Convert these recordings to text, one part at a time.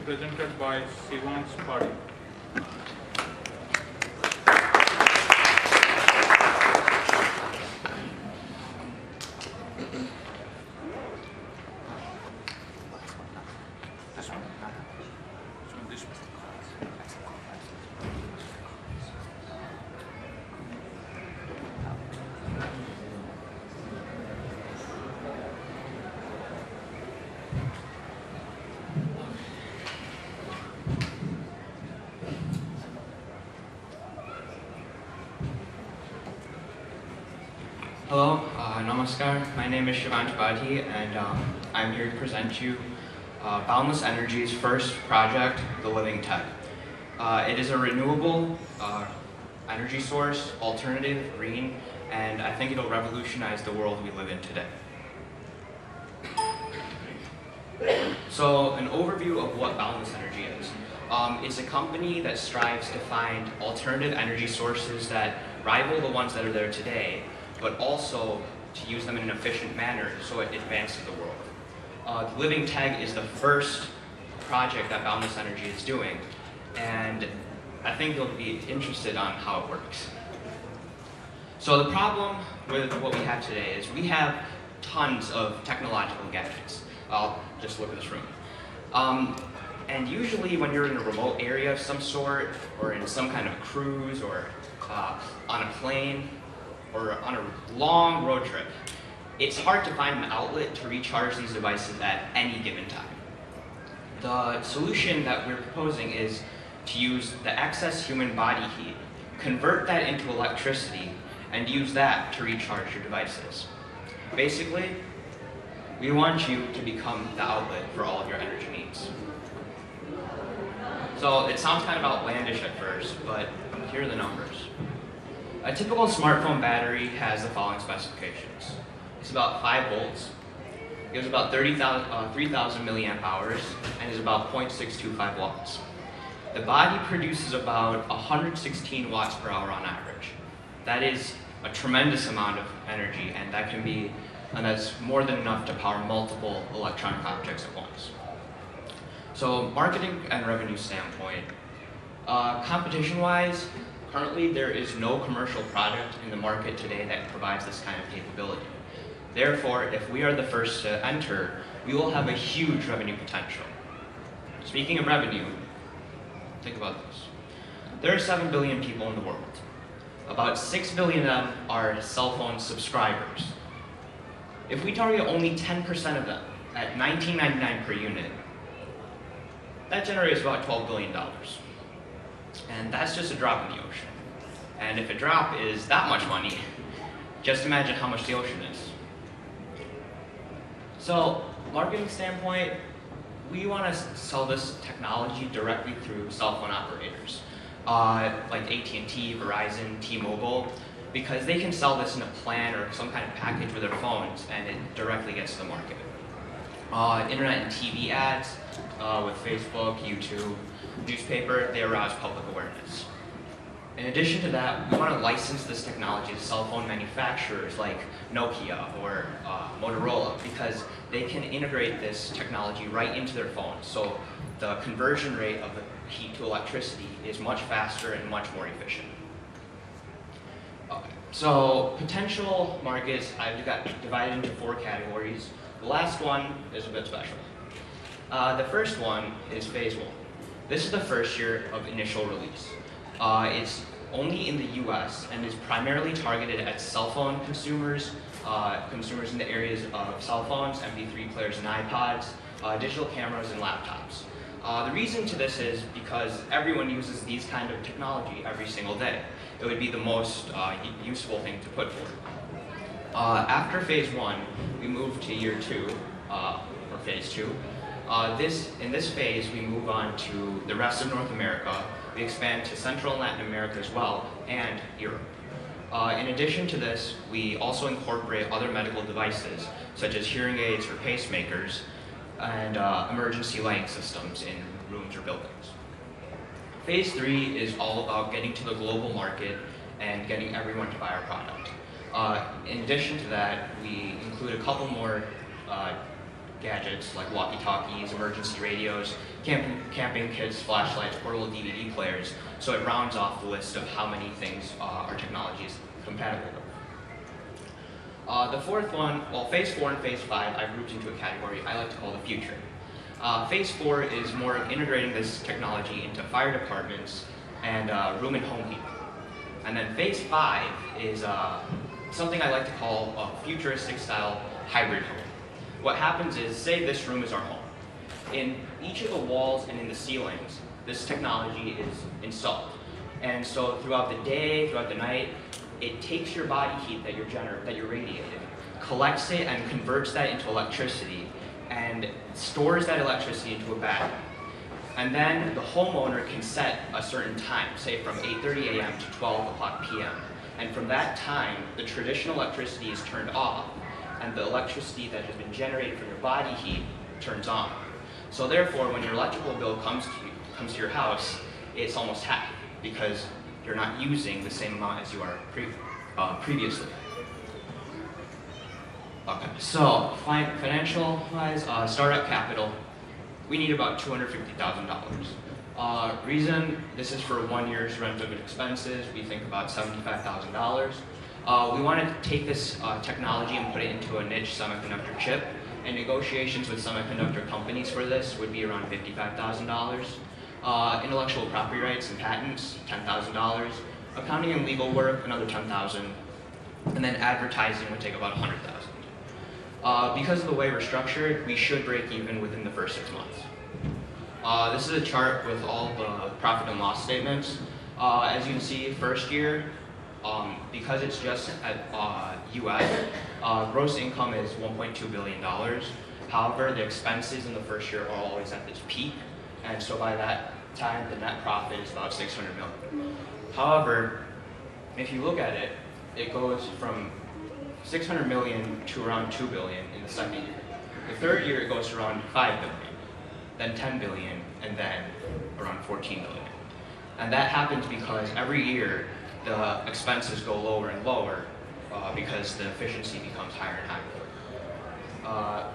presented by Shivansh Padhy. This one? So this one. Hello, namaskar. My name is Shivansh Padhy, and I'm here to present you Boundless Energy's first project, the Living Tech. It is a renewable energy source, alternative, green, and I think it'll revolutionize the world we live in today. So, an overview of what Boundless Energy is. It's a company that strives to find alternative energy sources that rival the ones that are there today, but also to use them in an efficient manner so it advances the world. The Living Tech is the first project that Boundless Energy is doing, and I think you'll be interested on how it works. So the problem with what we have today is we have tons of technological gadgets. I'll just look at this room. And usually when you're in a remote area of some sort, or in some kind of cruise, or on a plane, or on a long road trip, it's hard to find an outlet to recharge these devices at any given time. The solution that we're proposing is to use the excess human body heat, convert that into electricity, and use that to recharge your devices. Basically, we want you to become the outlet for all of your energy needs. So it sounds kind of outlandish at first, but here are the numbers. A typical smartphone battery has the following specifications. It's about 5 volts, gives about 3,000 milliamp hours, and is about 0.625 watts. The body produces about 116 watts per hour on average. That is a tremendous amount of energy, and that's more than enough to power multiple electronic objects at once. So, marketing and revenue standpoint, competition-wise, currently there is no commercial product in the market today that provides this kind of capability. Therefore, if we are the first to enter, we will have a huge revenue potential. Speaking of revenue, think about this. There are 7 billion people in the world. About 6 billion of them are cell phone subscribers. If we target only 10% of them at $19.99 per unit, that generates about $12 billion. And that's just a drop in the ocean. And if a drop is that much money, just imagine how much the ocean is. So, marketing standpoint, we want to sell this technology directly through cell phone operators, like AT&T, Verizon, T-Mobile, because they can sell this in a plan or some kind of package with their phones, and it directly gets to the market. Internet and TV ads with Facebook, YouTube, newspaper, they arouse public awareness. In addition to that, we want to license this technology to cell phone manufacturers like Nokia or Motorola, because they can integrate this technology right into their phones. So the conversion rate of the heat to electricity is much faster and much more efficient. So potential markets, I've got divided into 4 categories. The last one is a bit special. The first one is phase 1. This is the first year of initial release. It's only in the US and is primarily targeted at cell phone consumers, consumers in the areas of cell phones, MP3 players and iPods, digital cameras and laptops. The reason to this is because everyone uses these kind of technology every single day. It would be the most useful thing to put forward. After phase 1, we move to year 2, or phase 2. In this phase, we move on to the rest of North America. We expand to Central and Latin America as well, and Europe. In addition to this, we also incorporate other medical devices, such as hearing aids or pacemakers, and emergency lighting systems in rooms or buildings. Phase 3 is all about getting to the global market and getting everyone to buy our product. In addition to that, we include a couple more gadgets like walkie-talkies, emergency radios, camping kits, flashlights, portable DVD players. So it rounds off the list of how many things our technology is compatible with. The fourth one, well, Phase 4 and Phase 5, I've grouped into a category I like to call the future. Phase 4 is more of integrating this technology into fire departments and room and home heating. And then Phase 5 is something I like to call a futuristic style hybrid home. What happens is, say this room is our home. In each of the walls and in the ceilings, this technology is installed. And so throughout the day, throughout the night, it takes your body heat that you're radiating, collects it and converts that into electricity, and stores that electricity into a battery. And then the homeowner can set a certain time, say from 8:30 a.m. to 12 o'clock p.m. And from that time, the traditional electricity is turned off, and the electricity that has been generated from your body heat turns on. So therefore, when your electrical bill comes to your house, it's almost half, because you're not using the same amount as you are previously. Okay, so financial-wise, startup capital, we need about $250,000. Reason, this is for 1 year's rent of expenses, we think about $75,000. We want to take this technology and put it into a niche semiconductor chip, and negotiations with semiconductor companies for this would be around $55,000. Intellectual property rights and patents, $10,000. Accounting and legal work, another $10,000. And then advertising would take about $100,000. Because of the way we're structured, we should break even within the first 6 months. This is a chart with all the profit and loss statements. As you can see, first year, because it's just at US, gross income is $1.2 billion. However, the expenses in the first year are always at this peak, and so by that time, the net profit is about $600 million. However, if you look at it, it goes from 600 million to around 2 billion in the second year. The third year, it goes to around 5 billion, then 10 billion, and then around 14 billion. And that happens because every year, the expenses go lower and lower because the efficiency becomes higher and higher.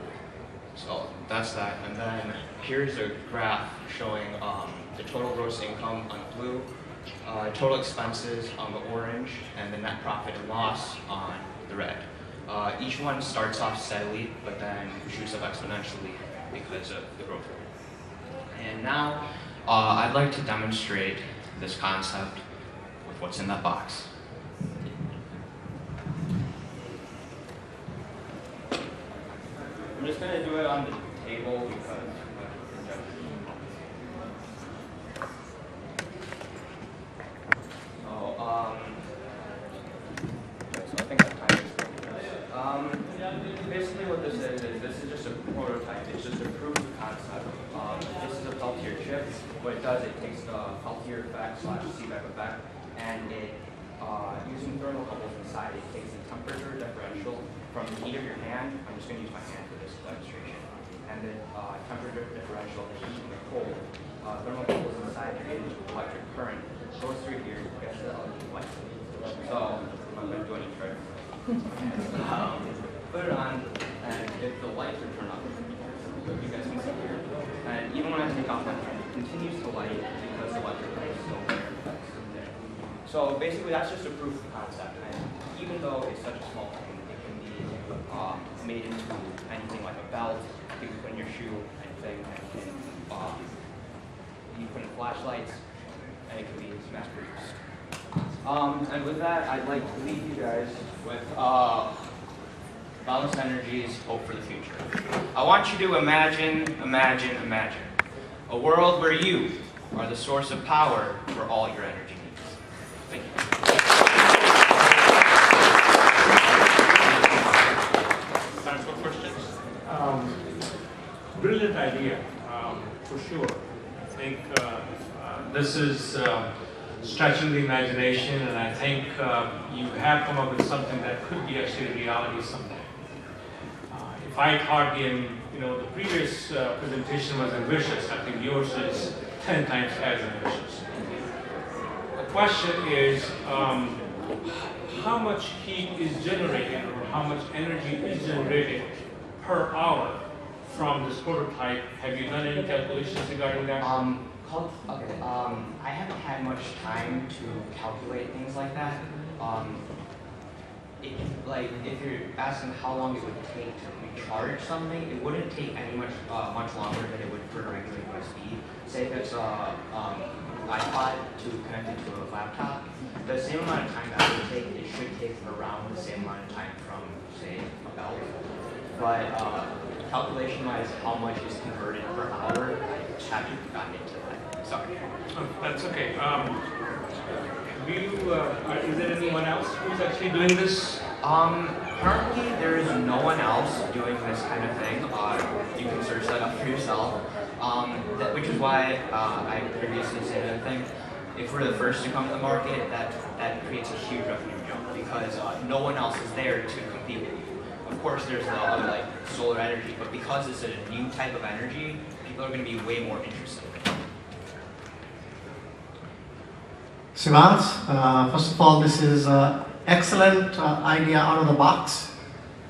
So that's that. And then here's a graph showing the total gross income on blue, total expenses on the orange, and the net profit and loss on the red. Each one starts off steadily, but then shoots up exponentially because of the growth rate. And now, I'd like to demonstrate this concept with what's in that box. I'm just going to do it on the table because so I think that time is basically what this is just a prototype. It's just a proof of concept. This is a Peltier chip. What it does, it takes the Peltier effect / Seebeck effect, and it, using thermocouples inside, it takes the temperature differential from the heat of your hand. I'm just going to use my hand for this demonstration. And the temperature differential, the heat and the cold. Thermocouples inside are getting electric current. Goes through here, gets the light. So I'm going to do any trick. Put it on, and if the lights are turned on, you guys can see here. And even when I take off my hand, it continues to light because the electric current is still there. So basically, that's just a proof of concept. And even though it's such a small thing, it can be made into anything like a belt. You can put in your shoe, anything. And you put in flashlights, and it can be mass produced. And with that, I'd like to leave you guys with Boundless Energy's Hope for the Future. I want you to imagine a world where you are the source of power for all your energy needs. Thank you. Time for questions? Brilliant idea, for sure. I think this is stretching the imagination, and I think you have come up with something that could be actually a reality someday. If I thought the previous presentation was ambitious, I think yours is 10 times as ambitious. The question is, how much heat is generated, or how much energy is generated per hour from this prototype, have you done any calculations regarding that? I haven't had much time to calculate things like that. If you're asking how long it would take to recharge something, it wouldn't take much longer than it would for a regular USB. Say if it's a iPod to connect it to a laptop, the same amount of time that it would take, it should take around the same amount of time from, say, a belt. But calculation-wise, how much is converted per hour, I just haven't gotten into that. Sorry. Oh, that's okay. Is there anyone else who's actually doing this? Currently, there is no one else doing this kind of thing. You can search that up for yourself. Which is why I previously said that I think if we're the first to come to the market, that creates a huge revenue jump because no one else is there to compete with you. Of course, there's the other like solar energy, but because it's a new type of energy, people are going to be way more interested. Shivansh, first of all, this is an excellent idea out of the box.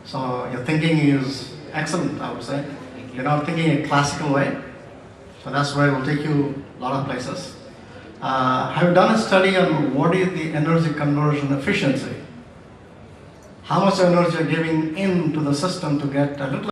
So your thinking is excellent, I would say. You're not thinking a classical way. So that's where it will take you a lot of places. Have you done a study on what is the energy conversion efficiency? How much energy you're giving into the system to get a little